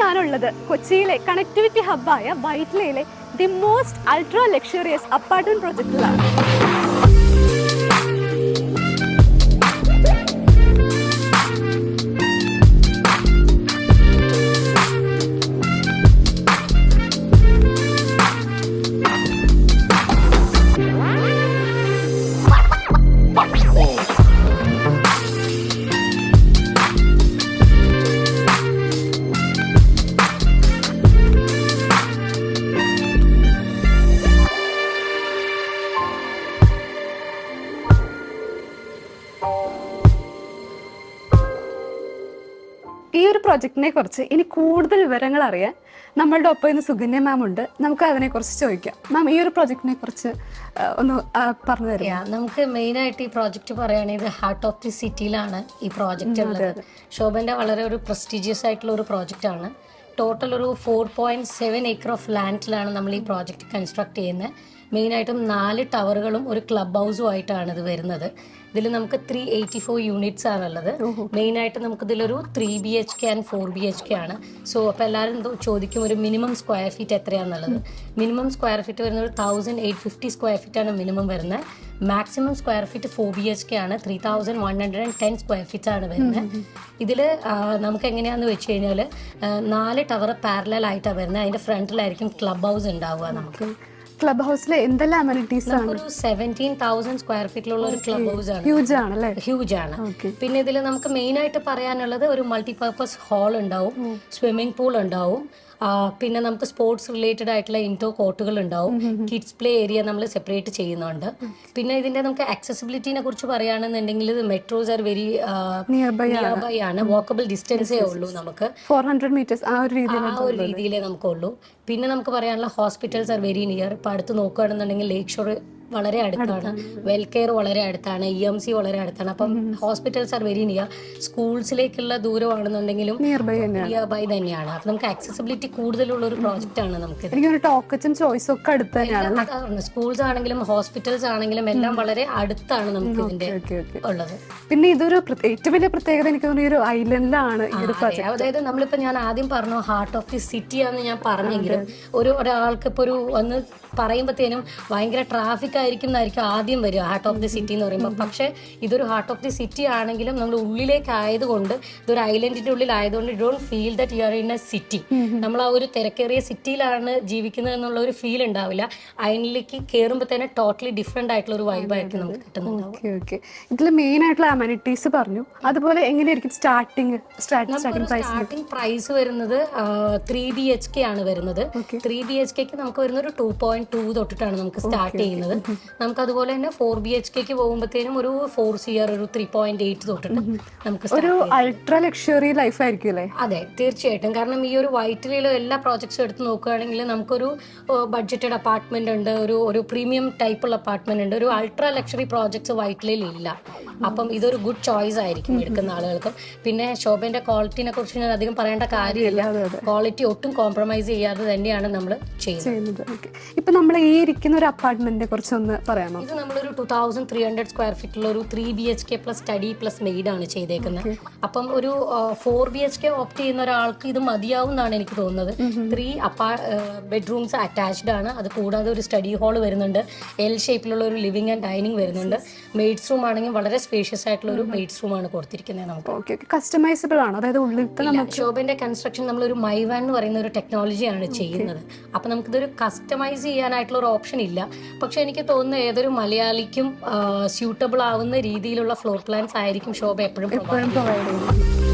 ഞാനുള്ളത് കൊച്ചിയിലെ കണക്ടിവിറ്റി ഹബ്ബായ വൈറ്റ്ലയിലെ the most ultra luxurious apartment പ്രൊജക്റ്റിലാണ്. ഈ ഒരു പ്രൊജക്റ്റിനെ കുറിച്ച് ഇനി കൂടുതൽ വിവരങ്ങൾ അറിയാൻ നമ്മളുടെ ഒപ്പം ഇന്ന് സുകന്യ മാം ഉണ്ട്. നമുക്ക് അതിനെക്കുറിച്ച് ചോദിക്കാം. മാം, ഈ ഒരു പ്രൊജക്റ്റിനെ കുറിച്ച് ഒന്ന് പറഞ്ഞു തരാം. നമുക്ക് മെയിനായിട്ട് ഈ പ്രോജക്റ്റ് പറയുകയാണെങ്കിൽ ഹാർട്ട് ഓഫ് ദി സിറ്റിയിലാണ് ഈ പ്രോജക്റ്റ് ഉള്ളത്. ശോഭൻ്റെ വളരെ ഒരു പ്രസ്റ്റീജിയസ് ആയിട്ടുള്ള ഒരു പ്രോജക്റ്റാണ്. ടോട്ടൽ ഒരു 4.7 ഏക്കർ ഓഫ് ലാൻഡിലാണ് നമ്മൾ ഈ പ്രോജക്റ്റ് കൺസ്ട്രക്ട് ചെയ്യുന്നത്. മെയിനായിട്ടും 4 ടവറുകളും ഒരു ക്ലബ് ഹൗസും ആയിട്ടാണ് ഇത് വരുന്നത്. ഇതിൽ നമുക്ക് 384 യൂണിറ്റ്സ് ആണുള്ളത്. മെയിനായിട്ട് നമുക്കിതിലൊരു 3 BHK ആൻഡ് 4 BHK ആണ്. സോ അപ്പോൾ എല്ലാവരും ചോദിക്കും ഒരു മിനിമം സ്ക്വയർ ഫീറ്റ് എത്രയാണെന്നുള്ളത്. മിനിമം സ്ക്വയർ ഫീറ്റ് വരുന്നത് 1850 സ്ക്വയർ ഫീറ്റ് ആണ് മിനിമം വരുന്നത്. മാക്സിമം സ്ക്വയർ ഫീറ്റ് 4 BHK ആണ് 3110 സ്ക്വയർ ഫീറ്റ് ആണ് വരുന്നത്. ഇതിൽ നമുക്ക് എങ്ങനെയാണെന്ന് വെച്ച് കഴിഞ്ഞാൽ 4 ടവർ പാരലൽ ആയിട്ടാണ് വരുന്നത്. അതിൻ്റെ ഫ്രണ്ടിലായിരിക്കും ക്ലബ് ഹൗസ് ഉണ്ടാവുക. നമുക്ക് ക്ലബ് ഹൗസിൽ എന്തെല്ലാം അമനിറ്റീസ് ആണ്? ഒരു 17,000 സ്ക്വയർ ഫീറ്റിലുള്ള ഒരു ക്ലബ് ഹൗസ് ആണ്. ഹ്യൂജ് ആണ്. പിന്നെ ഇതിൽ നമുക്ക് മെയിൻ ആയിട്ട് പറയാനുള്ളത് ഒരു മൾട്ടിപർപ്പസ് ഹാൾ ഉണ്ടാവും, സ്വിമ്മിംഗ് പൂൾ ഉണ്ടാവും, പിന്നെ നമുക്ക് സ്പോർട്സ് റിലേറ്റഡ് ആയിട്ടുള്ള ഇൻഡോർ കോർട്ടുകൾ ഉണ്ടാവും, കിഡ്സ് പ്ലേ ഏരിയ നമ്മൾ സെപ്പറേറ്റ് ചെയ്യുന്നുണ്ട്. പിന്നെ ഇതിന്റെ നമുക്ക് ആക്സസിബിലിറ്റിനെ കുറിച്ച് പറയുകയാണെന്നുണ്ടെങ്കിൽ metros are very nearby ആണ്. വാക്കബിൾ ഡിസ്റ്റൻസേ ഉള്ളൂ. നമുക്ക് 400 മീറ്റേഴ്സ് ആ ഒരു രീതിയിലേ നമുക്കുള്ളൂ. പിന്നെ നമുക്ക് പറയാനുള്ള ഹോസ്പിറ്റൽസ് ആർ വെരി നിയർ. ഇപ്പൊ അടുത്ത് നോക്കുകയാണെന്നുണ്ടെങ്കിൽ ലേക്ക് ഷോർ വളരെ അടുത്താണ്, വെൽ കെയർ വളരെ അടുത്താണ്, EMC വളരെ അടുത്താണ്. അപ്പം ഹോസ്പിറ്റൽസ് ആർ വെരി നിയർ. സ്കൂൾസിലേക്കുള്ള ദൂരമാണെന്നുണ്ടെങ്കിലും നിയർ ബൈ തന്നെയാണ്. അപ്പം നമുക്ക് ആക്സസിബിലിറ്റി കൂടുതലുള്ള ഒരു പ്രോജക്റ്റ് ആണ്. നമുക്ക് സ്കൂൾസ് ആണെങ്കിലും ഹോസ്പിറ്റൽസ് ആണെങ്കിലും എല്ലാം വളരെ അടുത്താണ് നമുക്ക് ഇതിന്റെ ഉള്ളത്. പിന്നെ ഇതൊരു ഏറ്റവും വലിയ പ്രത്യേകത എനിക്ക് തോന്നുന്നു ഒരു ഐലൻഡിലാണ്. അതായത് നമ്മളിപ്പോ ഞാൻ ആദ്യം പറഞ്ഞു ഹാർട്ട് ഓഫ് ദി സിറ്റി ആണെന്ന് ഞാൻ പറഞ്ഞെങ്കിലും ഒരാൾക്ക് ഇപ്പൊ ഒരു ഒന്ന് പറയുമ്പോഴത്തേനും ഭയങ്കര ട്രാഫിക് ആയിരിക്കും ആദ്യം വരിക ഹാർട്ട് ഓഫ് ദി സിറ്റി എന്ന് പറയുമ്പോൾ. പക്ഷേ ഇതൊരു ഹാർട്ട് ഓഫ് ദി സിറ്റി ആണെങ്കിലും നമ്മൾ ഉള്ളിലേക്ക് ആയതുകൊണ്ട് ഇതൊരു ഐലൻഡിന്റെ ഉള്ളിൽ ആയതുകൊണ്ട് you don't feel that you are in A city. നമ്മൾ ആ ഒരു തിരക്കേറിയ സിറ്റിയിലാണ് ജീവിക്കുന്നത് എന്നുള്ള ഒരു ഫീൽ ഉണ്ടാവില്ല. ഐലൻഡിലേക്ക് കയറുമ്പോൾ തന്നെ ടോട്ടലി ഡിഫറെന്റ് ആയിട്ടുള്ള ഒരു വൈബായിരിക്കും നമുക്ക് കിട്ടുന്നത്. ഇതിൽ മെയിൻ ആയിട്ടുള്ള അമനിറ്റീസ് പറഞ്ഞു. അതുപോലെ എങ്ങനെയായിരിക്കും സ്റ്റാർട്ടിംഗ് പ്രൈസ് വരുന്നത് 3 BHK ആണ് വരുന്നത്. 3 BHK നമുക്ക് വരുന്ന ഒരു 2.2 തൊട്ടിട്ടാണ് നമുക്ക് സ്റ്റാർട്ട് ചെയ്യുന്നത്. നമുക്ക് അതുപോലെ തന്നെ 4 BHK പോകുമ്പോഴത്തേനും ഒരു 4 CR ഒരു 3.8 തൊട്ടിട്ട് നമുക്ക് ഒരു അൾട്രാ ലക്ഷറി ലൈഫ് ആയിരിക്കും അല്ലേ? അതെ, തീർച്ചയായിട്ടും. കാരണം ഈ ഒരു വൈറ്റിലും എല്ലാ പ്രോജക്ട്സും എടുത്ത് നോക്കുകയാണെങ്കിൽ നമുക്കൊരു ബഡ്ജറ്റഡ് അപ്പാർട്ട്മെന്റ് ഉണ്ട്, ഒരു പ്രീമിയം ടൈപ്പുള്ള അപ്പാർട്ട്മെന്റ് ഉണ്ട്. ഒരു അൾട്രാ ലക്ഷറി പ്രോജക്ട്സ് വൈറ്റിലിൽ ഇല്ല. അപ്പം ഇതൊരു ഗുഡ് ചോയ്സ് ആയിരിക്കും എടുക്കുന്ന ആളുകൾക്കും. പിന്നെ ശോഭന്റെ ക്വാളിറ്റിനെ കുറിച്ച് ഞാൻ അധികം പറയേണ്ട കാര്യമില്ല. ക്വാളിറ്റി ഒട്ടും കോംപ്രമൈസ് ചെയ്യാതെ തന്നെയാണ് നമ്മൾ ചെയ്യുന്നത്. ഇപ്പൊ നമ്മൾ ഈ ഇരിക്കുന്ന ഒരു അപ്പാർട്ട്മെന്റിനെ കുറിച്ച് ഒന്ന് പറയാമോ? ഇത് നമ്മളൊരു 2300 സ്ക്വയർ ഫീറ്റുള്ള ഒരു 3 BHK plus study plus made ആണ് ചെയ്തേക്കുന്നത്. അപ്പം ഒരു 4 BHK ഓപ്റ്റ് ചെയ്യുന്ന ഒരാൾക്ക് ഇത് മതിയാവും എന്നാണ് എനിക്ക് തോന്നുന്നത്. 3 ബെഡ്റൂംസ് അറ്റാച്ച്ഡ് ആണ്. അത് കൂടാതെ ഒരു സ്റ്റഡി ഹാൾ വരുന്നുണ്ട്, L ഷേപ്പിലുള്ള ഒരു ലിവിംഗ് ആൻഡ് ഡൈനിങ് വരുന്നുണ്ട്. മെയ്ഡ്സ് റൂം ആണെങ്കിൽ വളരെ സ്പേഷ്യസ് ആയിട്ടുള്ള ഒരു മെയ്ഡ്സ് റൂം ആണ് കൊടുത്തിരിക്കുന്നത്. നമുക്ക് കസ്റ്റമൈസബിൾ ആണ്. അതായത് ശോഭന്റെ കൺസ്ട്രക്ഷൻ നമ്മളൊരു മൈവാൻ എന്ന് പറയുന്ന ഒരു ടെക്നോളജിയാണ് ചെയ്യുന്നത്. അപ്പൊ നമുക്കിതൊരു കസ്റ്റമൈസ് ചെയ്യാനായിട്ടുള്ള ഒരു ഓപ്ഷൻ ഇല്ല. പക്ഷെ എനിക്ക് തോന്നുന്നു ഏതൊരു മലയാളിക്കും സ്യൂട്ടബിൾ ആവുന്ന രീതിയിലുള്ള ഫ്ലോർ പ്ലാൻസ് ആയിരിക്കും ശോഭ എപ്പോഴും പ്രൊവൈഡ് ചെയ്യുന്നത്.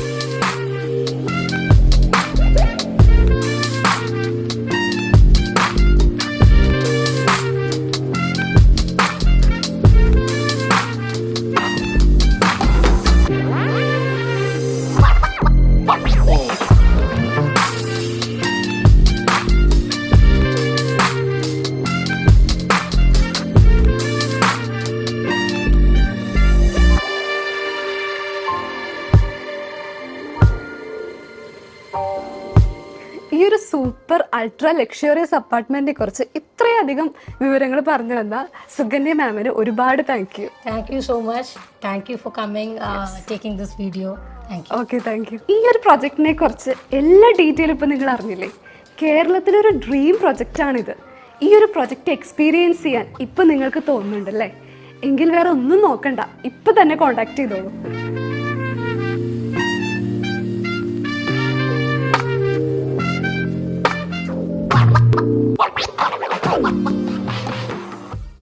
ഒരു സൂപ്പർ അൾട്രാ ലക്ഷറിയസ് അപ്പാർട്ട്മെന്റിനെ കുറിച്ച് ഇത്രയധികം വിവരങ്ങൾ പറഞ്ഞു തന്ന സുകന്യ മാമിന് ഒരുപാട് thank you. Thank you so much. Thank you for coming taking this video. Okay, thank you. ഈ ഒരു പ്രൊജക്റ്റിനെ കുറിച്ച് എല്ലാ ഡീറ്റെയിലും ഇപ്പം നിങ്ങൾ അറിഞ്ഞില്ലേ? കേരളത്തിലൊരു ഡ്രീം പ്രൊജക്റ്റാണിത്. ഈ ഒരു പ്രൊജക്റ്റ് എക്സ്പീരിയൻസ് ചെയ്യാൻ ഇപ്പം നിങ്ങൾക്ക് തോന്നുന്നുണ്ടല്ലേ? എങ്കിൽ വേറെ ഒന്നും നോക്കണ്ട, ഇപ്പം തന്നെ കോൺടാക്ട് ചെയ്തോളൂ.